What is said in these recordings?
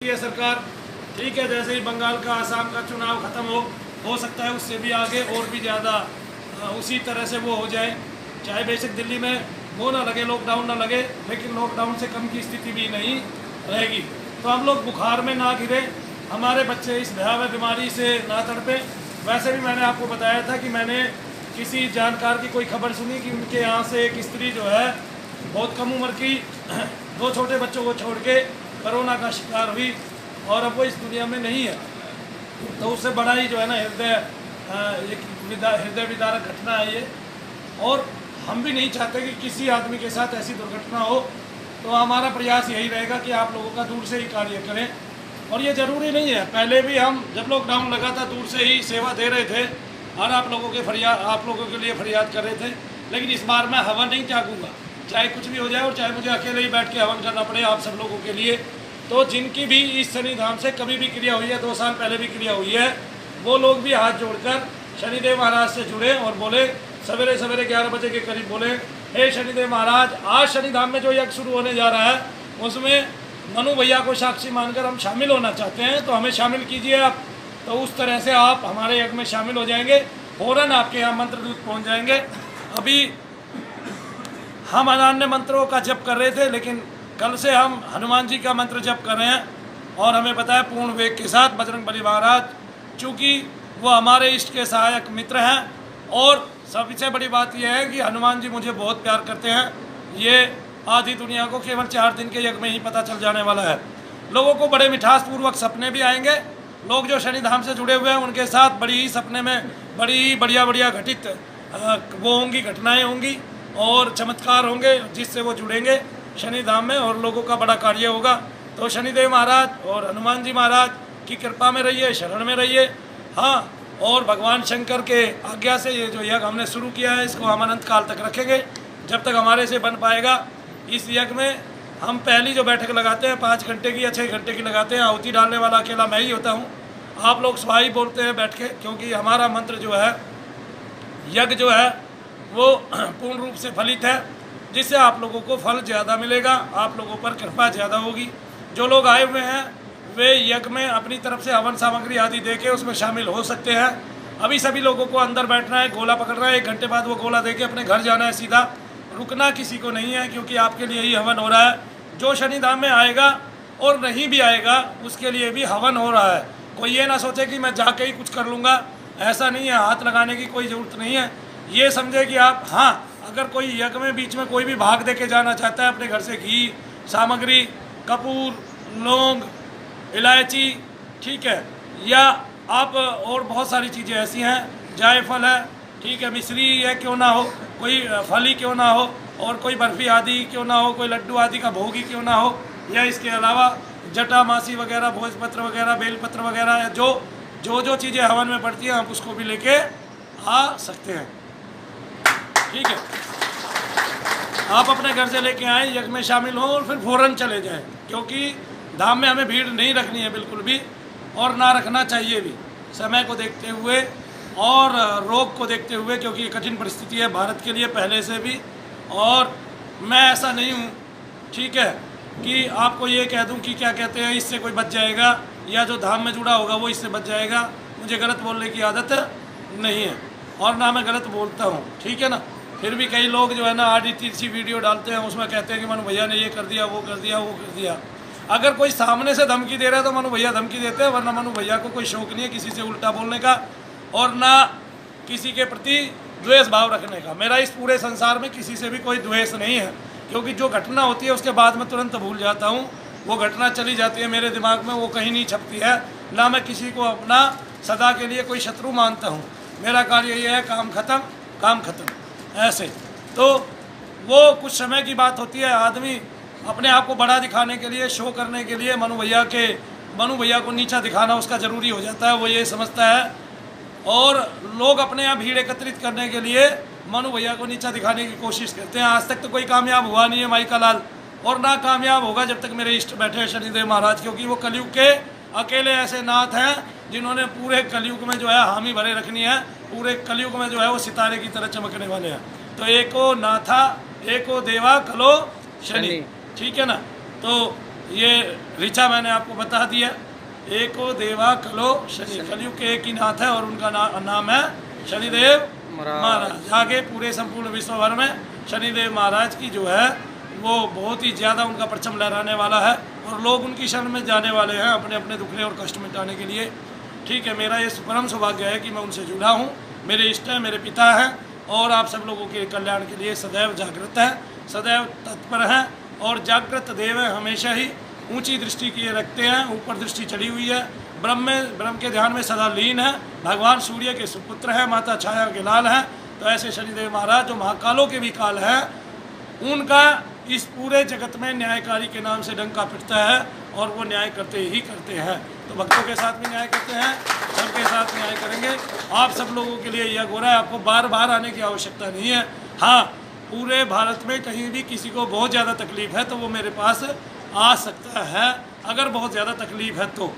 ये सरकार ठीक है, जैसे ही बंगाल का आसाम का चुनाव खत्म हो सकता है उससे भी आगे और भी ज़्यादा उसी तरह से वो हो जाए। चाहे बेशक दिल्ली में वो ना लगे, लॉकडाउन ना लगे, लेकिन लॉकडाउन से कम की स्थिति भी नहीं रहेगी। तो हम लोग बुखार में ना गिरे, हमारे बच्चे इस भयावह बीमारी से ना तड़पे। वैसे भी मैंने आपको बताया था कि मैंने किसी जानकार की कोई खबर सुनी कि उनके यहाँ से एक स्त्री जो है बहुत कम उम्र की 2 छोटे बच्चों को छोड़ के कोरोना का शिकार हुई और अब वो इस दुनिया में नहीं है। तो उससे बड़ा ही जो है ना हृदय विदारक घटना है ये, और हम भी नहीं चाहते कि किसी आदमी के साथ ऐसी दुर्घटना हो। तो हमारा प्रयास यही रहेगा कि आप लोगों का दूर से ही कार्य करें। और ये ज़रूरी नहीं है, पहले भी हम जब लॉकडाउन लगा था दूर से ही सेवा दे रहे थे और आप लोगों के लिए फरियाद कर रहे थे। लेकिन इस बार मैं हवन नहीं त्यागूंगा, चाहे कुछ भी हो जाए और चाहे मुझे अकेले ही बैठ के हवन करना पड़े आप सब लोगों के लिए। तो जिनकी भी इस शनि धाम से कभी भी क्रिया हुई है, 2 साल पहले भी क्रिया हुई है, वो लोग भी हाथ जोड़कर शनिदेव महाराज से जुड़े और बोले सवेरे सवेरे 11 बजे के करीब बोले, हे शनिदेव महाराज, आज शनि धाम में जो यज्ञ शुरू होने जा रहा है उसमें मनु भैया को साक्षी मानकर हम शामिल होना चाहते हैं, तो हमें शामिल कीजिए आप। तो उस तरह से आप हमारे यज्ञ में शामिल हो जाएंगे, फौरन आपके यहाँ मंत्र दूत पहुँच जाएंगे। अभी हम अनन्य मंत्रों का जप कर रहे थे, लेकिन कल से हम हनुमान जी का मंत्र जप कर रहे हैं और हमें पता है पूर्ण वेग के साथ बजरंगबली महाराज, चूँकि वो हमारे इष्ट के सहायक मित्र हैं। और सबसे बड़ी बात यह है कि हनुमान जी मुझे बहुत प्यार करते हैं। ये आधी दुनिया को केवल 4 दिन के यज्ञ में ही पता चल जाने वाला है। लोगों को बड़े मिठासपूर्वक सपने भी आएंगे। लोग जो शनि धाम से जुड़े हुए हैं उनके साथ बड़ी ही सपने में बड़ी बढ़िया घटित वो होंगी, घटनाएँ होंगी और चमत्कार होंगे जिससे वो जुड़ेंगे शनि धाम में और लोगों का बड़ा कार्य होगा। तो शनिदेव महाराज और हनुमान जी महाराज की कृपा में रहिए, शरण में रहिए। हाँ, और भगवान शंकर के आज्ञा से ये जो यज्ञ हमने शुरू किया है इसको हम अनंत काल तक रखेंगे, जब तक हमारे से बन पाएगा। इस यज्ञ में हम पहली जो बैठक लगाते हैं 5 घंटे की या 6 घंटे की लगाते हैं। आहुति डालने वाला अकेला मैं ही होता हूँ, आप लोग स्वाही बोलते हैं बैठ के, क्योंकि हमारा मंत्र जो है, यज्ञ जो है वो पूर्ण रूप से फलित है, जिससे आप लोगों को फल ज़्यादा मिलेगा, आप लोगों पर कृपा ज़्यादा होगी। जो लोग आए हुए हैं वे यज्ञ में अपनी तरफ से हवन सामग्री आदि देके उसमें शामिल हो सकते हैं। अभी सभी लोगों को अंदर बैठना है, गोला पकड़ना है, 1 घंटे बाद वो गोला देके अपने घर जाना है सीधा, रुकना किसी को नहीं है, क्योंकि आपके लिए ही हवन हो रहा है। जो शनि धाम में आएगा और नहीं भी आएगा उसके लिए भी हवन हो रहा है। कोई ये ना सोचे कि मैं जाके ही कुछ कर लूँगा, ऐसा नहीं है। हाथ लगाने की कोई ज़रूरत नहीं है। ये समझे कि आप, हाँ, अगर कोई यज्ञ में बीच में कोई भी भाग दे के जाना चाहता है अपने घर से, घी सामग्री, कपूर, लौंग, इलायची, ठीक है, या आप और बहुत सारी चीज़ें ऐसी हैं, जायफल है, ठीक है, मिश्री है, क्यों ना हो, कोई फल ही क्यों ना हो, और कोई बर्फ़ी आदि क्यों ना हो, कोई लड्डू आदि का भोग ही क्यों ना हो, या इसके अलावा जटा मासी वगैरह, भोजपत्र वगैरह, बेलपत्र वगैरह, जो चीज़ें हवन में पड़ती हैं आप उसको भी लेके आ सकते हैं। ठीक है, आप अपने घर से लेके आए, यज्ञ में शामिल हों और फिर फौरन चले जाएं, क्योंकि धाम में हमें भीड़ नहीं रखनी है बिल्कुल भी, और ना रखना चाहिए भी, समय को देखते हुए और रोग को देखते हुए, क्योंकि ये कठिन परिस्थिति है भारत के लिए पहले से भी। और मैं ऐसा नहीं हूँ, ठीक है, कि आपको ये कह दूँ कि क्या कहते हैं इससे कोई बच जाएगा या जो धाम में जुड़ा होगा वो इससे बच जाएगा। मुझे गलत बोलने की आदत नहीं है और ना मैं गलत बोलता हूँ, ठीक है ना। फिर भी कई लोग जो है ना आड़ी तीसरी वीडियो डालते हैं, उसमें कहते हैं कि मनु भैया ने ये कर दिया, वो कर दिया, वो कर दिया। अगर कोई सामने से धमकी दे रहा है तो मनु भैया धमकी देते हैं, वरना मनु भैया को कोई शौक नहीं है किसी से उल्टा बोलने का और ना किसी के प्रति द्वेष भाव रखने का। मेरा इस पूरे संसार में किसी से भी कोई द्वेष नहीं है, क्योंकि जो घटना होती है उसके बाद मैं तुरंत भूल जाता हूँ। वो घटना चली जाती है मेरे दिमाग में, वो कहीं नहीं छपती है। ना मैं किसी को अपना सदा के लिए कोई शत्रु मानता हूँ। मेरा कार्य ये है, काम खत्म, काम खत्म, ऐसे। तो वो कुछ समय की बात होती है, आदमी अपने आप को बड़ा दिखाने के लिए, शो करने के लिए मनु भैया को नीचा दिखाना उसका ज़रूरी हो जाता है, वो ये समझता है। और लोग अपने यहाँ भीड़ एकत्रित करने के लिए मनु भैया को नीचा दिखाने की कोशिश करते हैं। आज तक तो कोई कामयाब हुआ नहीं है माई का लाल, और ना कामयाब होगा जब तक मेरे इष्ट बैठे हैं शनिदेव महाराज, क्योंकि वो कलयुग के अकेले ऐसे नाथ हैं जिन्होंने पूरे कलयुग में जो है हामी भरे रखनी है। पूरे कलयुग में जो है वो सितारे की तरह चमकने वाले हैं। तो एको नाथा एको देवा कलो शनि, ठीक है ना। तो ये ऋचा मैंने आपको बता दिया। एको देवा कलो शनि, कलयुग के एक ही नाथ है और उनका नाम है शनिदेव महाराज। आगे पूरे संपूर्ण विश्व भर में शनिदेव महाराज की जो है वो बहुत ही ज़्यादा उनका परचम लहराने वाला है और लोग उनकी शरण में जाने वाले हैं अपने अपने दुखड़े और कष्ट मिटाने के लिए। ठीक है, मेरा ये परम सौभाग्य है कि मैं उनसे जुड़ा हूँ, मेरे इष्ट हैं, मेरे पिता हैं और आप सब लोगों के कल्याण के लिए सदैव जागृत हैं, सदैव तत्पर हैं और जागृत देव है, हमेशा ही ऊंची दृष्टि किए रखते हैं, ऊपर दृष्टि चढ़ी हुई है, ब्रह्म के ध्यान में सदा लीन है, भगवान सूर्य के सुपुत्र हैं, माता छाया के लाल हैं। तो ऐसे शनिदेव महाराज जो महाकालों के भी काल हैं, उनका इस पूरे जगत में न्यायकारी के नाम से डंका पिटता है और वो न्याय करते ही करते हैं। तो भक्तों के साथ भी न्याय करते हैं, सबके साथ न्याय करेंगे। आप सब लोगों के लिए यह हो रहा है, आपको बार बार आने की आवश्यकता नहीं है। हाँ, पूरे भारत में कहीं भी किसी को बहुत ज़्यादा तकलीफ है तो वो मेरे पास आ सकता है, अगर बहुत ज़्यादा तकलीफ है तो।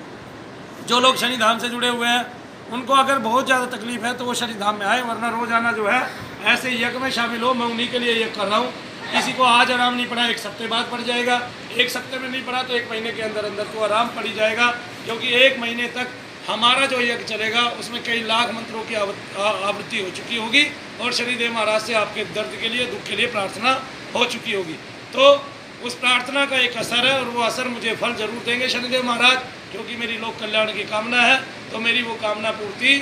जो लोग शनिधाम से जुड़े हुए हैं उनको अगर बहुत ज़्यादा तकलीफ है तो वो शनिधाम में आए, वरना रोज़ाना जो है ऐसे यज्ञ में शामिल हो। मैं उन्हीं के लिए यज्ञ कर रहा हूँ। किसी को आज आराम नहीं पड़ा, 1 हफ्ते बाद पड़ जाएगा, 1 हफ्ते में नहीं पड़ा तो 1 महीने के अंदर अंदर तो आराम पड़ी जाएगा, क्योंकि 1 महीने तक हमारा जो यज्ञ चलेगा उसमें कई लाख मंत्रों की आवृत्ति हो चुकी होगी और शनिदेव महाराज से आपके दर्द के लिए, दुख के लिए प्रार्थना हो चुकी होगी। तो उस प्रार्थना का एक असर है और वो असर मुझे फल जरूर देंगे शनिदेव महाराज, क्योंकि मेरी लोक कल्याण की कामना है, तो मेरी वो कामना पूर्ति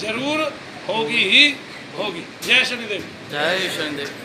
जरूर होगी ही होगी। जय शनिदेव। जय शनिदेव।